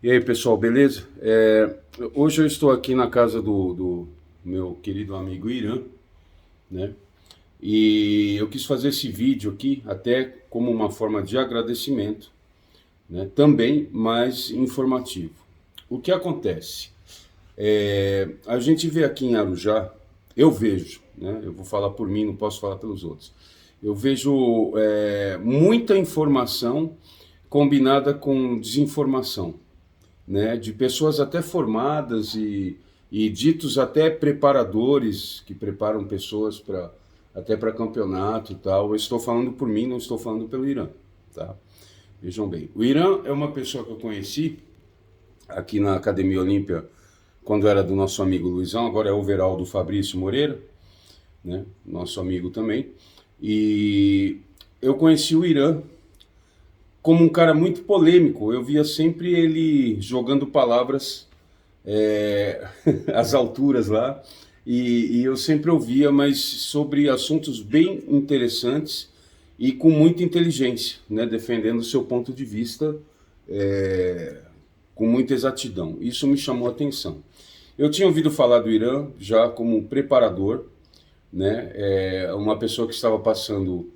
E aí, pessoal, beleza? Hoje eu estou aqui na casa do meu querido amigo Irã, né? E eu quis fazer esse vídeo aqui até como uma forma de agradecimento, né? Também, mas informativo. O que acontece? A gente vê aqui em Arujá, eu vejo, né? Eu vou falar por mim, não posso falar pelos outros. Eu vejo muita informação combinada com desinformação, né, de pessoas até formadas e ditos até preparadores que preparam pessoas para até para campeonato e tal. Eu estou falando por mim, não estou falando pelo Irã, tá? Vejam bem. O Irã é uma pessoa que eu conheci aqui na Academia Olímpia quando era do nosso amigo Luizão, agora é overall do Fabrício Moreira, né? Nosso amigo também. E eu conheci o Irã como um cara muito polêmico. Eu via sempre ele jogando palavras às alturas lá, e eu sempre ouvia, mas sobre assuntos bem interessantes e com muita inteligência, né, defendendo o seu ponto de vista com muita exatidão. Isso me chamou a atenção. Eu tinha ouvido falar do Irã já como preparador, né, uma pessoa que estava passando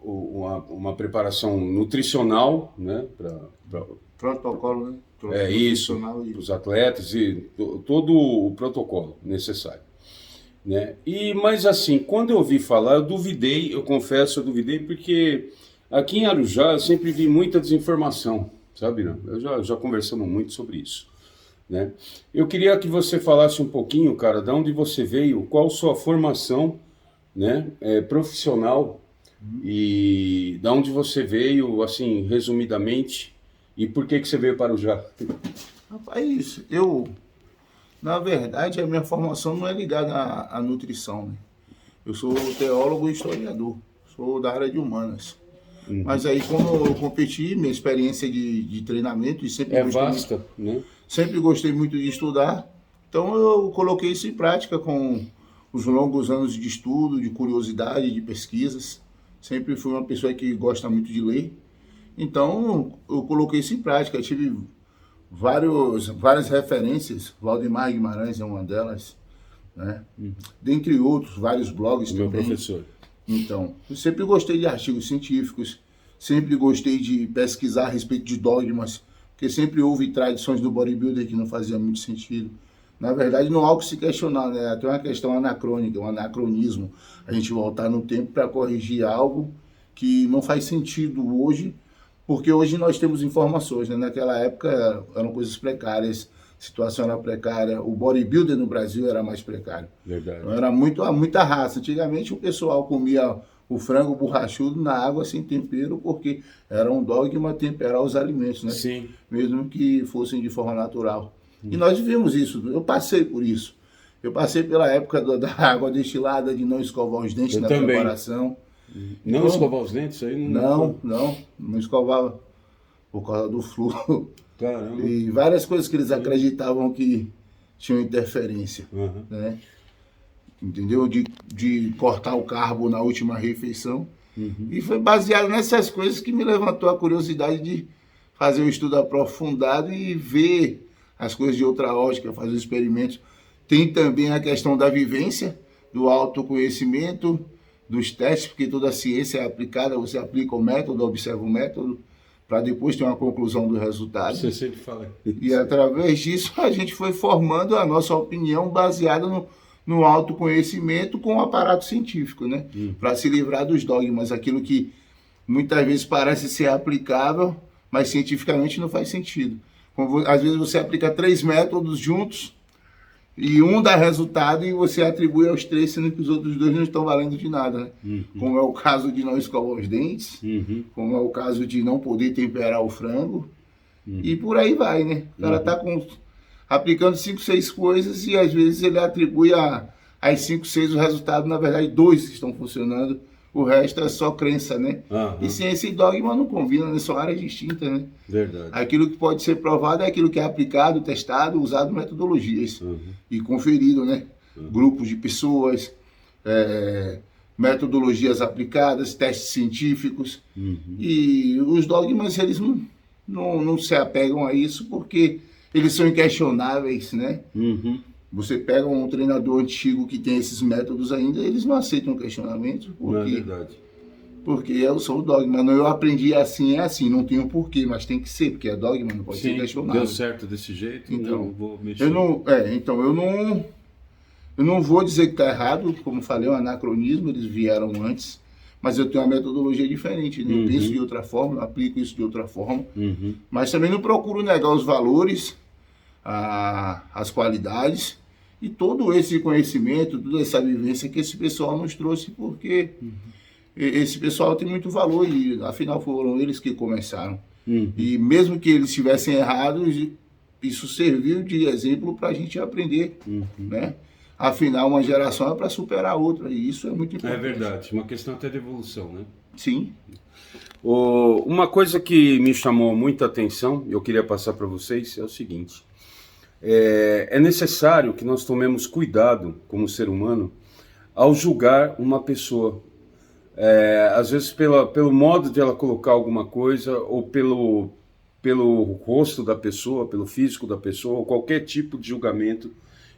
uma preparação nutricional, né, Protocolo, né? isso, Nutricional para os atletas e todo o protocolo necessário, né? Mas assim, quando eu ouvi falar, eu duvidei, eu confesso, eu duvidei, porque aqui em Arujá eu sempre vi muita desinformação, sabe, não? Já conversamos muito sobre isso, né? Eu queria que você falasse um pouquinho, cara, de onde você veio, qual sua formação, né, profissional, e da onde você veio, assim, resumidamente, e por que você veio para o Já? Rapaz, na verdade, a minha formação não é ligada à nutrição, né? Eu sou teólogo e historiador, sou da área de humanas. Mas aí, como eu competi, minha experiência de treinamento, e É vasta, né? sempre gostei muito de estudar, então eu coloquei isso em prática com os longos anos de estudo, de curiosidade, de pesquisas. Sempre fui uma pessoa que gosta muito de ler. Então, eu coloquei isso em prática. Eu tive várias referências. Valdemar Guimarães é uma delas, né? Dentre outros, vários blogs O meu também. professor. Então, eu sempre gostei de artigos científicos, sempre gostei de pesquisar a respeito de dogmas, porque sempre houve tradições do bodybuilder que não fazia muito sentido. Na verdade, não há o que se questionar, né? Até uma questão anacrônica, um anacronismo. A gente voltar no tempo para corrigir algo que não faz sentido hoje, porque hoje nós temos informações, né? Naquela época eram coisas precárias, a situação era precária, o bodybuilder no Brasil era mais precário. Verdade. Então era muita raça. Antigamente o pessoal comia o frango borrachudo na água sem tempero, porque era um dogma temperar os alimentos, né? Sim. Mesmo que fossem de forma natural. E nós vivemos isso, eu passei por isso. Eu passei pela época da água destilada, de não escovar os dentes Eu na também. preparação. Não Então, escovar os dentes, isso aí não escovava por causa do fluxo. Caramba. E várias coisas que eles acreditavam que tinham interferência, né? Entendeu? De cortar o carbo na última refeição. E foi baseado nessas coisas que me levantou a curiosidade de fazer um estudo aprofundado e ver as coisas de outra ótica, fazer os experimentos. Tem também a questão da vivência, do autoconhecimento, dos testes, porque toda a ciência é aplicada, você aplica o método, observa o método, para depois ter uma conclusão do resultado. Você sempre fala. E através disso a gente foi formando a nossa opinião baseada no autoconhecimento com o aparato científico, né? Para se livrar dos dogmas, aquilo que muitas vezes parece ser aplicável, mas cientificamente não faz sentido. Às vezes você aplica 3 métodos juntos e um dá resultado e você atribui aos 3, sendo que os outros 2 não estão valendo de nada, né? Como é o caso de não escovar os dentes, como é o caso de não poder temperar o frango, e por aí vai, né? O cara tá aplicando 5, 6 coisas e às vezes ele atribui às 5, 6 o resultado, na verdade 2 que estão funcionando, o resto é só crença, né? E ciência e dogma não combinam, né? São áreas distintas, né? Verdade. Aquilo que pode ser provado é aquilo que é aplicado, testado, usado metodologias e conferido, né? Grupos de pessoas, metodologias aplicadas, testes científicos. E os dogmas, eles não se apegam a isso porque eles são inquestionáveis, né? Uhum. Você pega um treinador antigo que tem esses métodos ainda, eles não aceitam questionamento, Não é verdade. porque eu sou o dogma. Não, eu aprendi assim, é assim, não tem um porquê, mas tem que ser, porque é dogma, não pode ser Sim, questionável. deu certo desse jeito, Então, eu vou mexer. Eu não vou dizer que está errado, como falei, é um anacronismo, eles vieram antes, mas eu tenho uma metodologia diferente, né? Eu penso de outra forma, eu aplico isso de outra forma, mas também não procuro negar os valores, as qualidades e todo esse conhecimento, toda essa vivência que esse pessoal nos trouxe, porque esse pessoal tem muito valor e afinal foram eles que começaram. E mesmo que eles estivessem errados, isso serviu de exemplo para a gente aprender, né? Afinal, uma geração é para superar a outra, e isso é muito importante. É verdade, uma questão até de evolução, né? Sim. Uma coisa que me chamou muita atenção, eu queria passar para vocês, é o seguinte. É necessário que nós tomemos cuidado, como ser humano, ao julgar uma pessoa. Às vezes pelo modo de ela colocar alguma coisa, ou pelo rosto da pessoa, pelo físico da pessoa, ou qualquer tipo de julgamento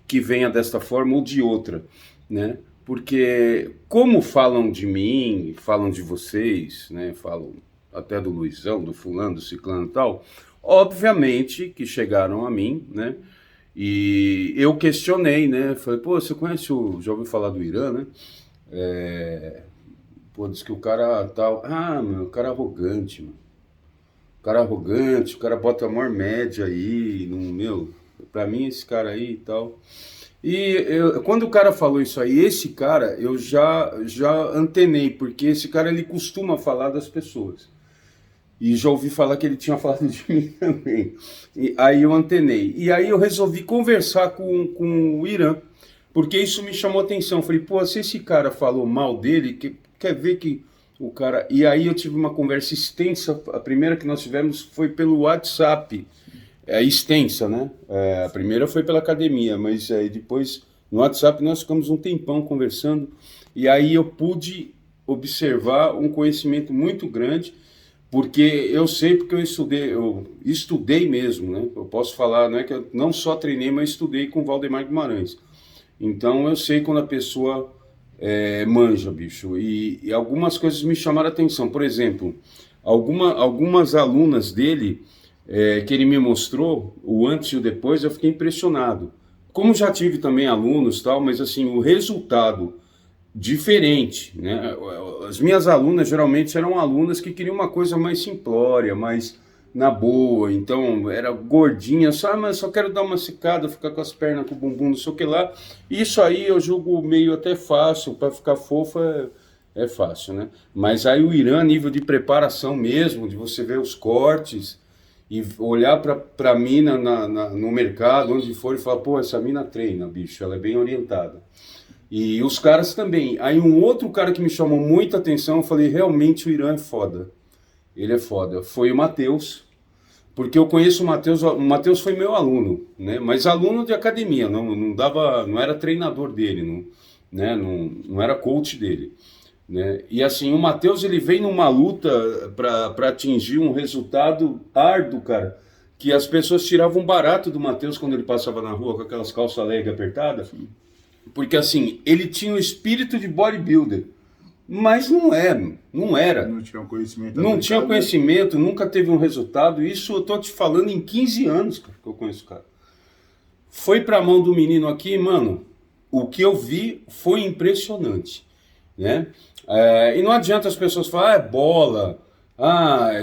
que venha desta forma ou de outra, né? Porque como falam de mim, falam de vocês, né? Falam até do Luizão, do fulano, do ciclano e tal, obviamente que chegaram a mim, né? E eu questionei, né? Falei, pô, você conhece já ouviu falar do Irã, né? Pô, diz que o cara tal... o cara é arrogante, mano. O cara é arrogante, o cara bota a maior média aí, pra mim esse cara aí e tal. E quando o cara falou isso aí, esse cara, eu já antenei, porque esse cara, ele costuma falar das pessoas. E já ouvi falar que ele tinha falado de mim também. E aí eu antenei. E aí eu resolvi conversar com o Irã, porque isso me chamou atenção. Falei, pô, se esse cara falou mal dele, quer ver que o cara... E aí eu tive uma conversa extensa, a primeira que nós tivemos foi pelo WhatsApp, extensa, né? A primeira foi pela academia, mas depois no WhatsApp nós ficamos um tempão conversando, e aí eu pude observar um conhecimento muito grande, porque eu sei, porque eu estudei mesmo, né? Eu posso falar, não é que eu não só treinei, mas estudei com o Valdemar Guimarães. Então eu sei quando a pessoa manja, bicho. E algumas coisas me chamaram a atenção. Por exemplo, algumas alunas dele, que ele me mostrou, o antes e o depois, eu fiquei impressionado. Como já tive também alunos, tal, mas assim, o resultado diferente, né? As minhas alunas geralmente eram alunas que queriam uma coisa mais simplória, mais na boa, então era gordinha, mas só quero dar uma secada, ficar com as pernas, com o bumbum, não sei o que lá. Isso aí eu julgo meio até fácil, para ficar fofa é fácil, né? Mas aí o Irã, nível de preparação mesmo, de você ver os cortes e olhar para a mina no mercado, onde for, e falar, pô, essa mina treina, bicho, ela é bem orientada. E os caras também. Aí um outro cara que me chamou muita atenção, eu falei, realmente o Irã é foda. Ele é foda. Foi o Matheus, porque eu conheço o Matheus foi meu aluno, né? Mas aluno de academia, não era treinador dele, não era coach dele, né? E assim, o Matheus, ele vem numa luta para atingir um resultado árduo, cara, que as pessoas tiravam barato do Matheus quando ele passava na rua com aquelas calças leg apertadas. Porque assim, ele tinha o espírito de bodybuilder, mas não era. Não tinha um conhecimento. Não tinha conhecimento, nunca teve um resultado. Isso eu tô te falando em 15 anos, cara, que eu conheço o cara. Foi pra mão do menino aqui, mano, o que eu vi foi impressionante, né? E não adianta as pessoas falarem, é bola,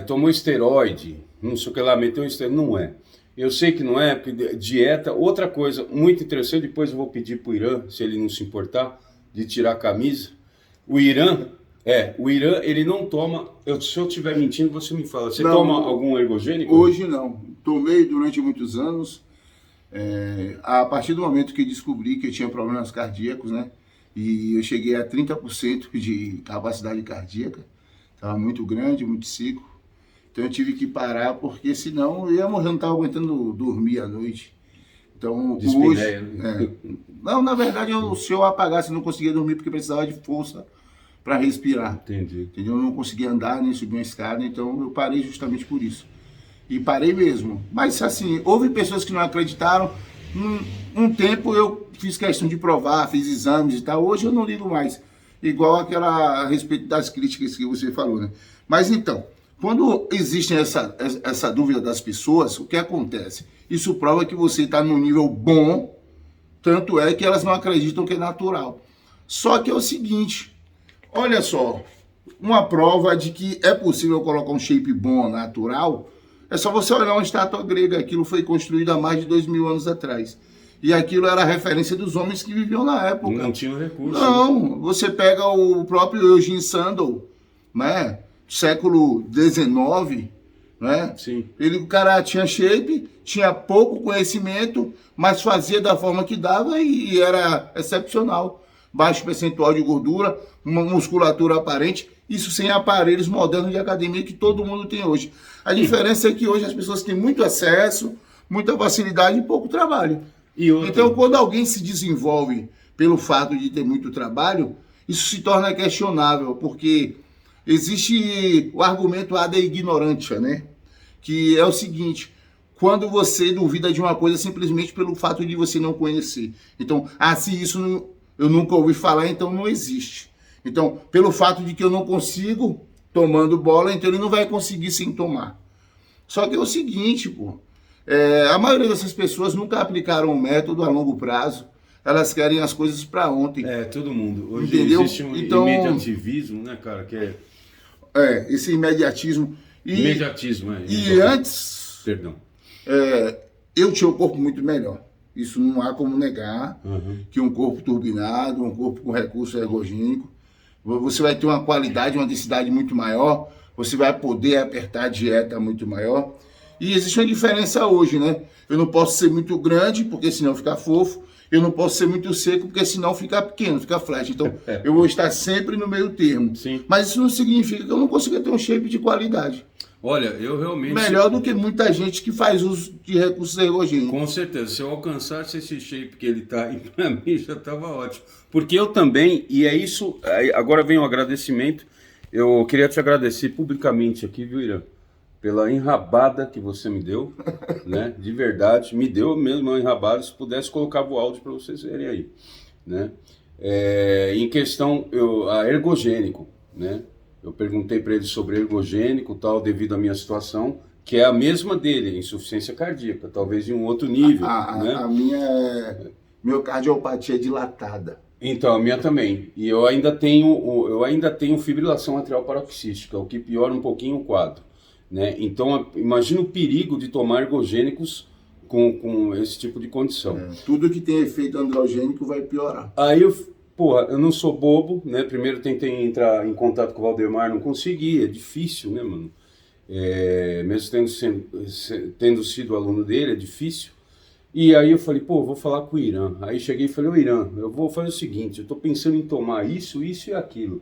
tomou esteroide, não sei o que lá, meteu esteroide. Não é. Eu sei que não é, porque dieta... Outra coisa muito interessante, depois eu vou pedir pro Irã, se ele não se importar, de tirar a camisa. O Irã, ele não toma... se eu estiver mentindo, você me fala. Você toma algum ergogênico? Hoje não. Tomei durante muitos anos. A partir do momento que descobri que eu tinha problemas cardíacos, né? E eu cheguei a 30% de capacidade cardíaca. Estava muito grande, muito seco. Então eu tive que parar, porque senão eu ia morrer, não estava aguentando dormir à noite. Então hoje... Não, na verdade, se eu apagasse, eu não conseguia dormir, porque precisava de força para respirar. Entendi. Entendeu? Eu não conseguia andar, nem subir uma escada, então eu parei justamente por isso. E parei mesmo. Mas assim, houve pessoas que não acreditaram. Um tempo eu fiz questão de provar, fiz exames e tal. Hoje eu não ligo mais. Igual aquela a respeito das críticas que você falou, né? Mas então, quando existe essa dúvida das pessoas, o que acontece? Isso prova que você está num nível bom, tanto é que elas não acreditam que é natural. Só que é o seguinte, olha só, uma prova de que é possível colocar um shape bom, natural, é só você olhar uma estátua grega, aquilo foi construído há mais de 2000 anos atrás. E aquilo era a referência dos homens que viviam na época. Não tinham recurso. Não, você pega o próprio Eugene Sandel, né? Século XIX, né? Sim. O cara tinha shape, tinha pouco conhecimento, mas fazia da forma que dava e era excepcional. Baixo percentual de gordura, uma musculatura aparente, isso sem aparelhos modernos de academia que todo mundo tem hoje. A diferença é que hoje as pessoas têm muito acesso, muita facilidade e pouco trabalho. Então, quando alguém se desenvolve pelo fato de ter muito trabalho, isso se torna questionável, porque existe o argumento ad ignorantia, né? Que é o seguinte, quando você duvida de uma coisa simplesmente pelo fato de você não conhecer. Então, se isso não, eu nunca ouvi falar, então não existe. Então, pelo fato de que eu não consigo tomando bola, então ele não vai conseguir sem tomar. Só que é o seguinte, pô, a maioria dessas pessoas nunca aplicaram um método a longo prazo. Elas querem as coisas para ontem. Todo mundo. Hoje entendeu? Existe um imediativismo, né, cara? Que esse imediatismo. Imediatismo, E antes... Perdão. Eu tinha um corpo muito melhor. Isso não há como negar, que um corpo turbinado, um corpo com recurso ergogênico, você vai ter uma qualidade, uma densidade muito maior, você vai poder apertar a dieta muito maior. E existe uma diferença hoje, né? Eu não posso ser muito grande, porque senão fica fofo. Eu não posso ser muito seco, porque senão fica pequeno, fica flat. Então, eu vou estar sempre no meio termo. Sim. Mas isso não significa que eu não consiga ter um shape de qualidade. Olha, eu realmente... Melhor do que muita gente que faz uso de recursos ergogênicos. Com certeza. Se eu alcançasse esse shape que ele tá aí, pra mim já estava ótimo. Porque eu também, e é isso... Agora vem o agradecimento. Eu queria te agradecer publicamente aqui, viu, Irã? Pela enrabada que você me deu, né? De verdade, me deu mesmo uma enrabada. Se pudesse, colocava o áudio para vocês verem aí, né? Em questão, a ergogênico, né? Eu perguntei para ele sobre ergogênico, tal, devido à minha situação, que é a mesma dele, insuficiência cardíaca, talvez em um outro nível, né? A minha é miocardiopatia dilatada. Então, a minha também. E eu ainda tenho fibrilação atrial paroxística, o que piora um pouquinho o quadro. Né? Então, imagina o perigo de tomar ergogênicos com esse tipo de condição. Tudo que tem efeito androgênico vai piorar. Aí, eu não sou bobo, né? Primeiro tentei entrar em contato com o Valdemar, não consegui, é difícil, né, mano? Mesmo tendo sido aluno dele, é difícil. E aí eu falei, vou falar com o Irã. Aí cheguei e falei, ô Irã, eu vou fazer o seguinte, eu tô pensando em tomar isso e aquilo.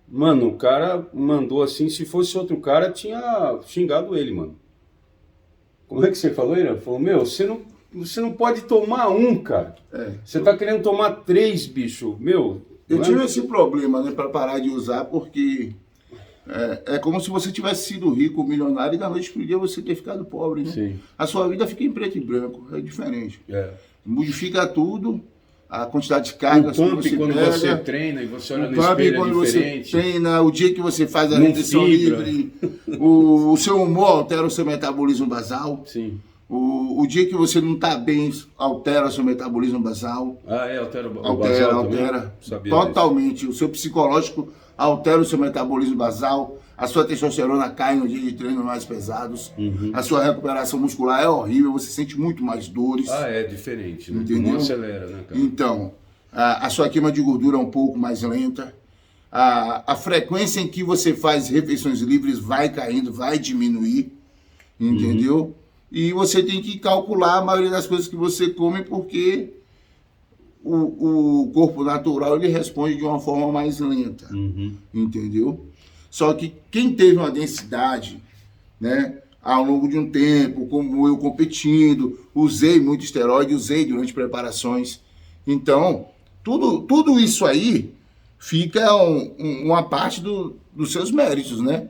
Mano, o cara mandou assim, se fosse outro cara, tinha xingado ele, mano. Como é que você falou, Irã? Falou, você não pode tomar um, cara. Você tá querendo tomar 3, bicho. Eu tive esse problema, né, para parar de usar, porque é como se você tivesse sido rico, milionário, e da noite pro dia você ter ficado pobre, né? Sim. A sua vida fica em preto e branco, é diferente. Modifica tudo. A quantidade de cargas que você quando pega, você treina e você olha no espelho quando é diferente. Você treina, o dia que você faz a restrição livre, o seu humor altera o seu metabolismo basal. Sim. O dia que você não está bem altera o seu metabolismo basal. Altera o basal altera totalmente. Disso. O seu psicológico altera o seu metabolismo basal. A sua testosterona cai no dia de treino mais pesados. A sua recuperação muscular é horrível, você sente muito mais dores. É diferente, né? Entendeu? Não acelera, né, cara? Então, a sua queima de gordura é um pouco mais lenta. A frequência em que você faz refeições livres vai caindo, vai diminuir. Entendeu? E você tem que calcular a maioria das coisas que você come, porque o corpo natural ele responde de uma forma mais lenta. Entendeu? Só que quem teve uma densidade, né, ao longo de um tempo, como eu competindo, usei muito esteroide, usei durante preparações. Então, tudo isso aí fica uma parte dos seus méritos, né?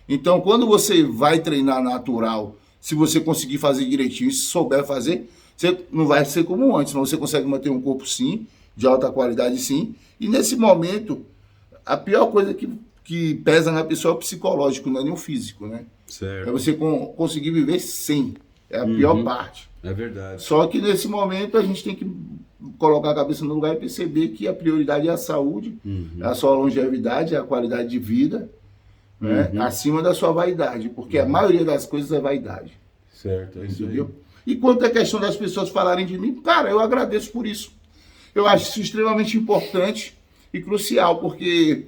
Então, quando você vai treinar natural se você conseguir fazer direitinho, se souber fazer, você não vai ser como antes, mas você consegue manter um corpo sim, de alta qualidade sim. E nesse momento, a pior coisa que pesa na pessoa é o psicológico, não é nem o físico, né? Certo. É você conseguir viver sem. É a pior parte. É verdade. Só que nesse momento a gente tem que colocar a cabeça no lugar e perceber que a prioridade é a saúde, é a sua longevidade, é a qualidade de vida, né? Acima da sua vaidade, porque a maioria das coisas é vaidade. Certo, é isso Entendeu? aí. E quanto à questão das pessoas falarem de mim, cara, eu agradeço por isso. Eu acho isso extremamente importante e crucial, porque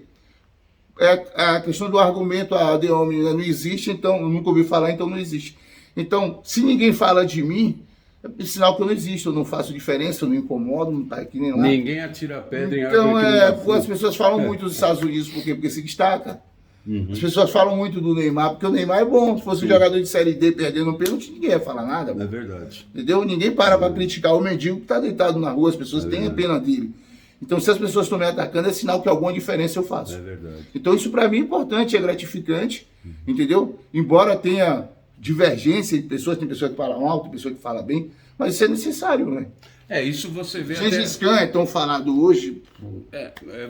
a questão do argumento, de homem não existe, então, eu nunca ouvi falar, então não existe. Então, se ninguém fala de mim, é sinal que eu não existo, eu não faço diferença, eu não incomodo, não tá aqui nem lá. Ninguém atira pedra em Então, árvore que não dá as pessoas falam muito dos Estados Unidos, por quê? Porque se destaca. As pessoas falam muito do Neymar, porque o Neymar é bom. Se fosse um jogador de Série D perdendo um pênalti, ninguém ia falar nada. É verdade. Entendeu? Ninguém para criticar o mendigo que está deitado na rua, as pessoas têm a pena dele. Então, se as pessoas estão me atacando, é sinal que alguma diferença eu faço. É verdade. Então, isso para mim é importante, é gratificante, entendeu? Embora tenha divergência de pessoas, tem pessoa que fala alto, tem pessoa que fala bem, mas isso é necessário, né? Isso você vê Gengis Khan é tão falado hoje,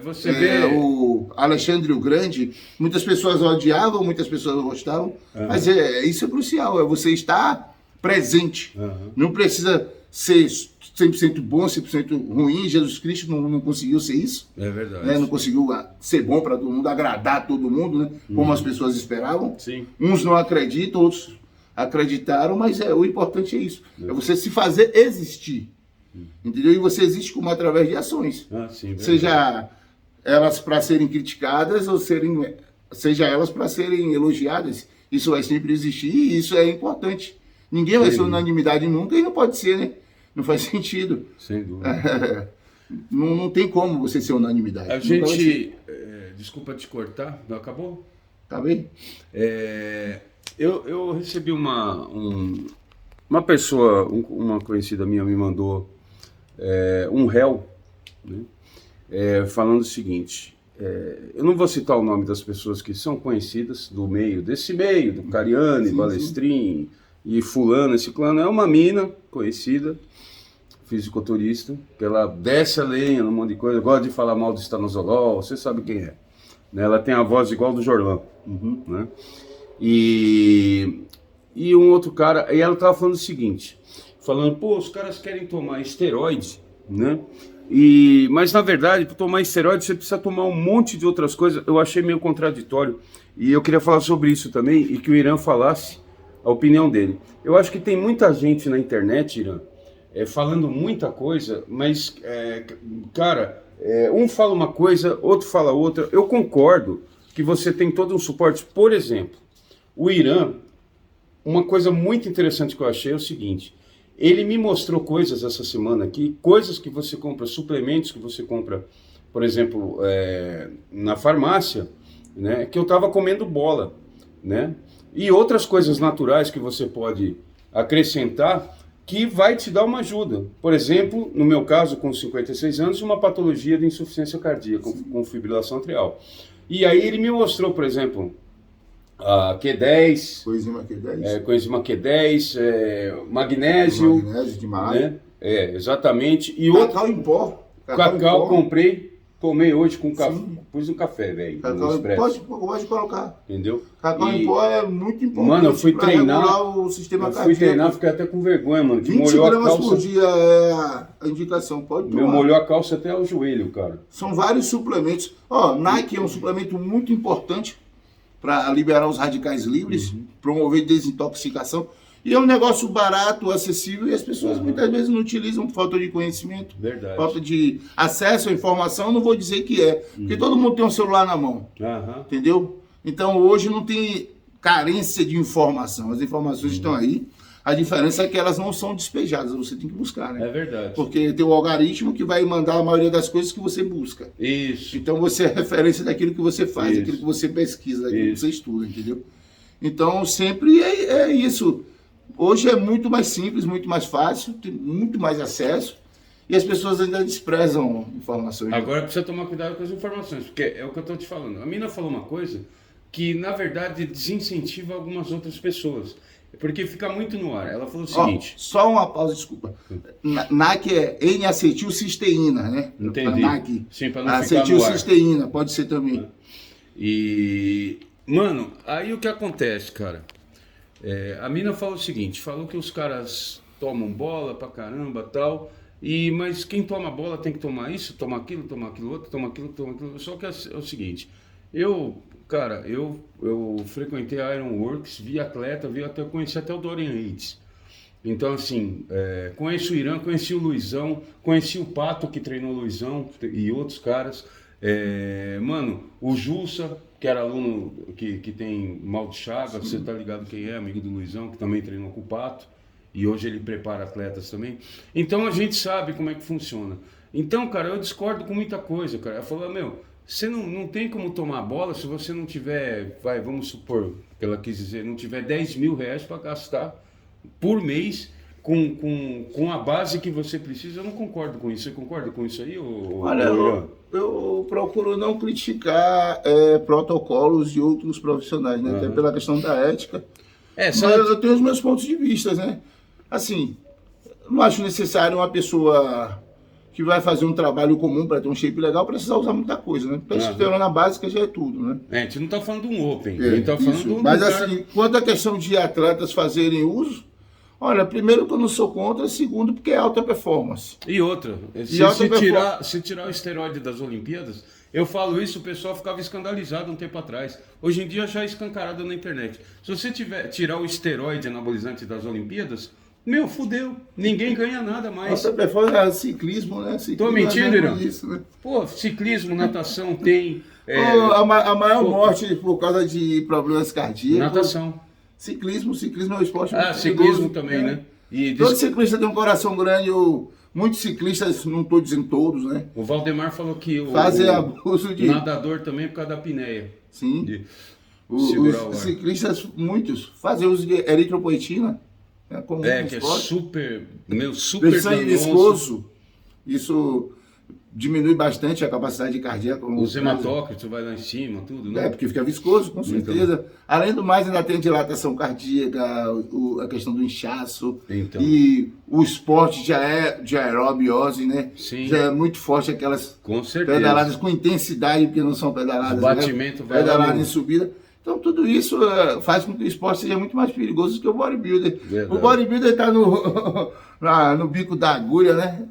você vê... o Alexandre o Grande, muitas pessoas odiavam, muitas pessoas gostavam, mas isso é crucial, é você estar presente. Não precisa ser 100% bom, 100% ruim. Jesus Cristo não conseguiu ser isso. É verdade. Né? Não conseguiu ser bom para todo mundo, agradar todo mundo, né? Como as pessoas esperavam. Sim. Uns não acreditam, outros acreditaram, mas o importante é isso. É você se fazer existir. Entendeu? E você existe como através de ações. Sim, seja elas para serem criticadas ou seja elas para serem elogiadas. Isso vai sempre existir e isso é importante. Ninguém vai ser unanimidade nunca e não pode ser, né? Não faz sentido. Sem dúvida. Não tem como você ser unanimidade. A gente... desculpa te cortar. Não acabou? Tá bem? Eu recebi uma pessoa, uma conhecida minha me mandou um réu, né, falando o seguinte, eu não vou citar o nome das pessoas que são conhecidas desse meio, do Cariani, Balestrin e fulano, esse clã, é uma mina conhecida, fisiculturista, que ela desce a lenha num monte de coisa, gosta de falar mal do estanozolol, você sabe quem é. Né? Ela tem a voz igual do Jorlão. Né? E um outro cara, e ela estava falando o seguinte, falando, os caras querem tomar esteroide, né? Mas na verdade, para tomar esteroide você precisa tomar um monte de outras coisas. Eu achei meio contraditório e eu queria falar sobre isso também e que o Irã falasse a opinião dele. Eu acho que tem muita gente na internet, Irã, falando muita coisa, mas, cara, um fala uma coisa, outro fala outra. Eu concordo que você tem todo um suporte. Por exemplo, o Irã, uma coisa muito interessante que eu achei é o seguinte, ele me mostrou coisas essa semana aqui, coisas que você compra, suplementos que você compra, por exemplo, na farmácia, né, que eu estava comendo bola, né, e outras coisas naturais que você pode acrescentar que vai te dar uma ajuda. Por exemplo, no meu caso, com 56 anos, uma patologia de insuficiência cardíaca, com fibrilação atrial. E aí ele me mostrou, por exemplo, a Q10, coenzima Q10, magnésio de malha, né? Exatamente. E cacau em pó. Cacau comprei, tomei hoje com café, pus no café, velho. Pode colocar. Entendeu? Cacau em pó é muito importante. Mano, eu fui treinar, o sistema cardíaco. Fiquei até com vergonha, mano. Que 20 molhou gramas a calça, por dia é a indicação, pode tomar. molhou a calça até o joelho, cara. São vários suplementos. Nike é um suplemento muito importante para liberar os radicais livres, promover desintoxicação. E é um negócio barato, acessível, e as pessoas muitas vezes não utilizam por falta de conhecimento, falta de acesso à informação. Não vou dizer que porque todo mundo tem um celular na mão, entendeu? Então hoje não tem carência de informação, as informações estão aí. A diferença é que elas não são despejadas, você tem que buscar, né? É verdade. Porque tem o algoritmo que vai mandar a maioria das coisas que você busca. Isso. Então você é referência daquilo que você faz, daquilo que você pesquisa, daquilo que você estuda, entendeu? Então sempre é isso. Hoje é muito mais simples, muito mais fácil, tem muito mais acesso e as pessoas ainda desprezam informações. Agora precisa tomar cuidado com as informações, porque é o que eu estou te falando. A mina falou uma coisa que, na verdade, desincentiva algumas outras pessoas. Porque fica muito no ar. Ela falou o Ó, seguinte... só uma pausa, desculpa. NAC é N-acetilcisteína, né? Entendi. NAC. Sim, para não ficar no ar. Acetilcisteína, pode ser também. E, mano, aí o que acontece, cara? A mina falou o seguinte, falou que os caras tomam bola pra caramba e tal, mas quem toma bola tem que tomar isso, tomar aquilo outro, tomar aquilo. Só que é o seguinte, eu frequentei a Ironworks, vi atleta, conheci até o Dorian Yates. Então, assim, conheci o Irã, conheci o Luizão, conheci o Pato, que treinou o Luizão e outros caras. Mano, o Jussa, que era aluno que tem mal de Chagas, você tá ligado quem é, amigo do Luizão, que também treinou com o Pato. E hoje ele prepara atletas também. Então a gente sabe como é que funciona. Então, cara, eu discordo com muita coisa, cara. Ela falou, meu, você não tem como tomar bola se você não tiver, vamos supor, que ela quis dizer, não tiver 10 mil reais para gastar por mês com a base que você precisa. Eu não concordo com isso. Você concorda com isso aí? Olha, eu procuro não criticar protocolos de outros profissionais, né? Até pela questão da ética. Mas eu tenho os meus pontos de vista, né? Assim, não acho necessário uma pessoa que vai fazer um trabalho comum para ter um shape legal precisar usar muita coisa, né? Testosterona básica já é tudo, né? A gente não tá falando de um open, a gente tá falando de um... Mas assim, quanto à questão de atletas fazerem uso, olha, primeiro que eu não sou contra, segundo porque é alta performance. E outra, se tirar o esteroide das Olimpíadas, eu falo isso, o pessoal ficava escandalizado um tempo atrás. Hoje em dia já é escancarado na internet. Se você tirar o esteroide anabolizante das Olimpíadas, meu, fudeu. Ninguém ganha nada mais. Alta performance é ciclismo, né? Tô mentindo, Irã? Né? Pô, ciclismo, natação tem... a maior morte por causa de problemas cardíacos... Natação. Ciclismo é um esporte muito ciclismo também, né? Todo ciclista tem um coração grande, muitos ciclistas, não estou dizendo todos, né? O Valdemar falou que fazem abuso de... nadador também por causa da apneia. Sim. Os ciclistas, muitos, fazem uso de eritropoetina. É comum no que esporte. super de sangue viscoso. Isso diminui bastante a capacidade cardíaca. Os hematócritos vai lá em cima, tudo, né? Porque fica viscoso, com certeza. Então. Além do mais, ainda tem dilatação cardíaca, a questão do inchaço. Então. E o esporte já é de aerobiose, né? Sim. Já é muito forte aquelas com pedaladas com intensidade, porque não são pedaladas. O batimento vai pedaladas em subida. Então, tudo isso faz com que o esporte seja muito mais perigoso do que o bodybuilder. Verdade. O bodybuilder está no bico da agulha, né?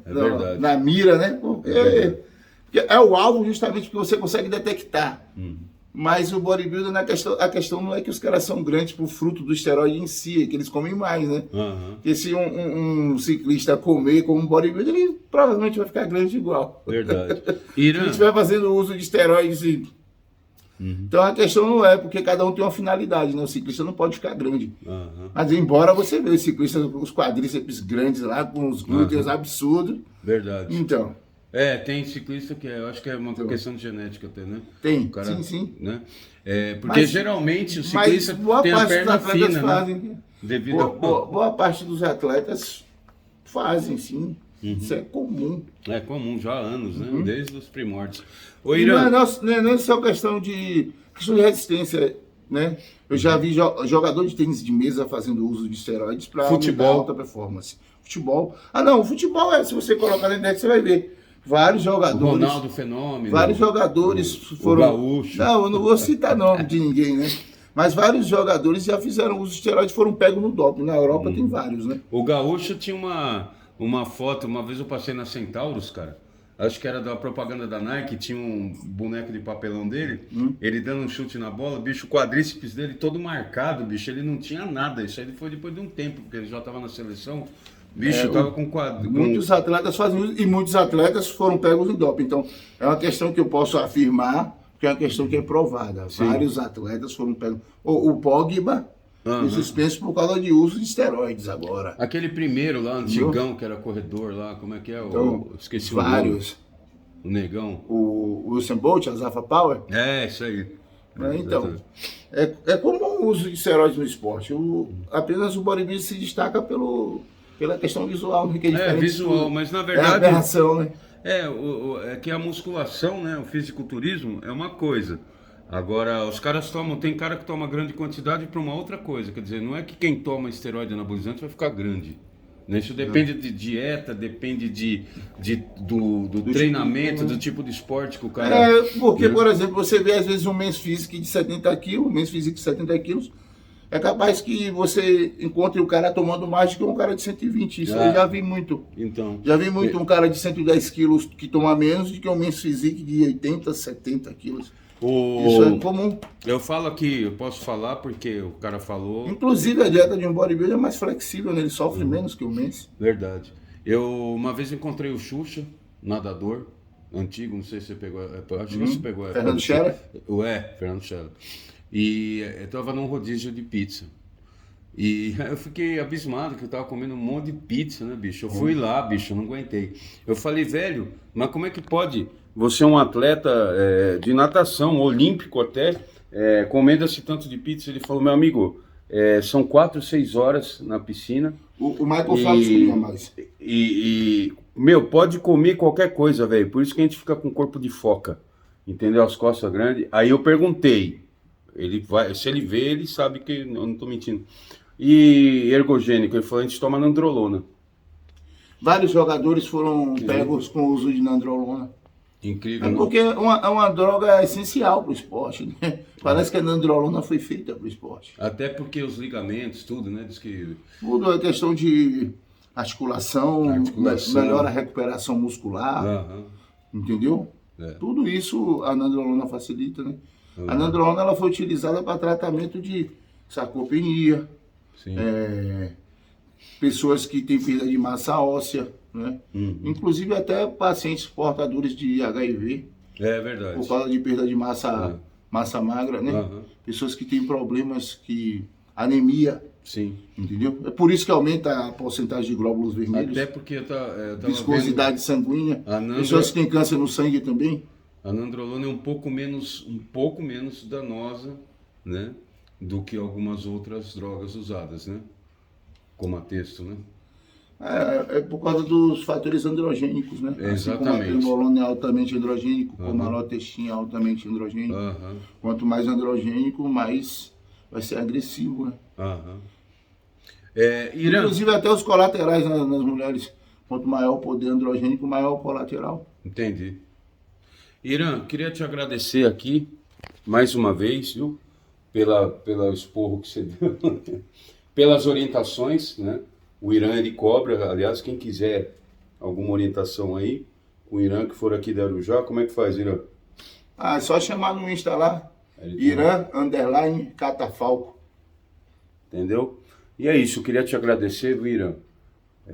Na mira, né? Porque é o alvo justamente que você consegue detectar. Mas o bodybuilder, a questão não é que os caras são grandes por fruto do esteroide em si, é que eles comem mais, né? Porque se um ciclista comer como um bodybuilder, ele provavelmente vai ficar grande igual. Verdade. Se ele estiver fazendo uso de esteroides... Então a questão não é, porque cada um tem uma finalidade, né? O ciclista não pode ficar grande. Mas embora você veja os ciclistas com os quadríceps grandes lá, com os glúteos absurdos. Verdade. Então. Tem ciclista que eu acho que é uma questão de genética até, né? Tem, cara, sim. Né? Porque geralmente o ciclista tem a perna fina, fazem, né? Boa parte dos atletas fazem, sim. Isso é comum. É comum já há anos, né? Desde os primórdios. Não é só questão de resistência, né? Eu já vi jogador de tênis de mesa fazendo uso de esteroides para alta performance. Futebol. O futebol se você colocar na internet, você vai ver. Vários jogadores. O Ronaldo Fenômeno. Vários jogadores foram. O Gaúcho. Não, eu não vou citar nome de ninguém, né? Mas vários jogadores já fizeram uso de esteroides, foram pegos no doping. Na Europa tem vários, né? O Gaúcho tinha uma foto, uma vez eu passei na Centauros, cara. Acho que era da propaganda da Nike, tinha um boneco de papelão dele, ele dando um chute na bola, bicho, o quadríceps dele todo marcado, bicho, ele não tinha nada. Isso aí foi depois de um tempo, porque ele já estava na seleção, bicho, tava com quadro. Muitos atletas fazem uso e muitos atletas foram pegos no doping. Então, é uma questão que eu posso afirmar, que é uma questão que é provada. Sim. Vários atletas foram pegos. O Pogba, suspenso por causa de uso de esteroides agora. Aquele primeiro lá, antigão, que era corredor lá, como é que é? Então, esqueci vários. O negão. O Usain Bolt, a Zafa Power. Isso aí. Então, é comum o uso de esteroides no esporte. Apenas o bodybuilding se destaca pela questão visual, que é diferente. Visual, mas na verdade... É a aberração, né? É que a musculação, né, o fisiculturismo é uma coisa. Agora, os caras tomam, tem cara que toma grande quantidade para uma outra coisa, quer dizer, não é que quem toma esteroide anabolizante vai ficar grande. Né? Isso depende de dieta, depende do treinamento, do tipo de esporte que o cara... Porque, né? por exemplo, você vê às vezes um men's physique de 70 quilos, é capaz que você encontre o cara tomando mais do que um cara de 120. Isso eu já vi muito. Então, Já vi muito um cara de 110 quilos que toma menos do que um men's physique de 80, 70 quilos. Isso é comum. Eu falo aqui, eu posso falar porque o cara falou... Inclusive a dieta de um bodybuilder é mais flexível, né? Ele sofre menos que o men's. Verdade. Eu uma vez encontrei o Xuxa, nadador, antigo, não sei se você pegou, acho que você pegou. Fernando Scherer? Fernando Scherer. E eu tava num rodízio de pizza. E eu fiquei abismado que eu tava comendo um monte de pizza, né, bicho? Eu fui lá, bicho, eu não aguentei. Eu falei, velho, mas como é que pode você é um atleta de natação, olímpico até, comendo esse tanto de pizza? Ele falou, meu amigo, são 4, 6 horas na piscina. O Michael Phelps comia mais. Meu, pode comer qualquer coisa, velho. Por isso que a gente fica com corpo de foca, entendeu? As costas grandes. Aí eu perguntei, se ele vê, ele sabe que eu não tô mentindo. E ergogênico, ele falou, a gente toma nandrolona. Vários jogadores foram pegos com o uso de nandrolona. Incrível, porque é uma droga essencial para o esporte, né? Parece que a nandrolona foi feita para o esporte. Até porque os ligamentos, tudo, né? Diz que... Tudo é questão de articulação. Melhora a recuperação muscular, entendeu? Tudo isso a nandrolona facilita, né? A nandrolona ela foi utilizada para tratamento de sarcopenia, pessoas que têm perda de massa óssea, né? Inclusive até pacientes portadores de HIV. É verdade. Por causa de perda de massa magra, né? Pessoas que têm problemas anemia. Sim. Entendeu? É por isso que aumenta a porcentagem de glóbulos vermelhos. Até porque eu tava viscosidade sanguínea. Pessoas que têm câncer no sangue também. A nandrolona é um pouco menos danosa, né? Do que algumas outras drogas usadas, né? Como a texto, né? É por causa dos fatores androgênicos, né? Exatamente. Assim como a trembolona é altamente androgênico, como a lotestin é altamente androgênico. Quanto mais androgênico, mais vai ser agressivo, né? Irã... Inclusive até os colaterais nas mulheres. Quanto maior o poder androgênico, maior o colateral. Entendi. Irã, queria te agradecer aqui, mais uma vez, viu? Pela esporro que você deu. Pelas orientações, né? O Irã, ele cobra, aliás, quem quiser alguma orientação aí, o Irã que for aqui da Arujá, como é que faz, Irã? É só chamar no Insta lá, Irã_Catafalco. Entendeu? E é isso, eu queria te agradecer, viu, Irã?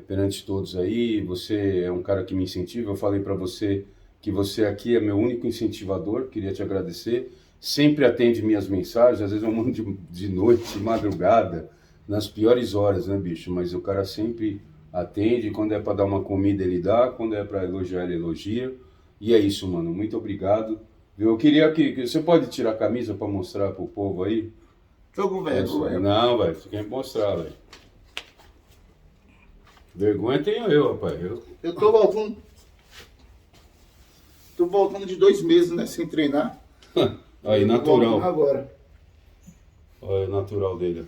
Perante todos aí, você é um cara que me incentiva, eu falei pra você que você aqui é meu único incentivador, queria te agradecer. Sempre atende minhas mensagens, às vezes eu mando de noite, de madrugada, nas piores horas, né, bicho? Mas o cara sempre atende, quando é pra dar uma comida ele dá, quando é pra elogiar ele elogia. E é isso, mano, muito obrigado. Eu queria que você pode tirar a camisa pra mostrar pro povo aí? Tô com vergonha. Não, velho, você quer mostrar, velho. Vergonha tenho eu, rapaz. Eu tô voltando. Tô voltando de 2 meses, né, sem treinar. Aí, natural. Agora. Olha o natural dele.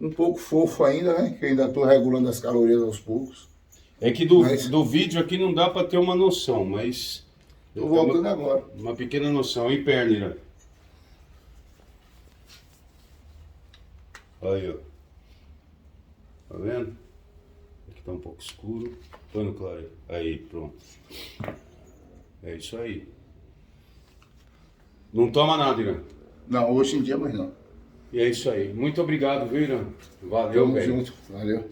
Um pouco fofo ainda, né? Que eu ainda tô regulando as calorias aos poucos. É que do vídeo aqui não dá pra ter uma noção, mas... Tô voltando agora. Uma pequena noção. E perna, Irã? Aí, ó. Tá vendo? Aqui tá um pouco escuro. Põe no claro aí. Aí, pronto. É isso aí. Não toma nada, Irã? Não, hoje em dia, mas não. E é isso aí. Muito obrigado, viu, Irã? Valeu, velho. Tamo junto. Valeu.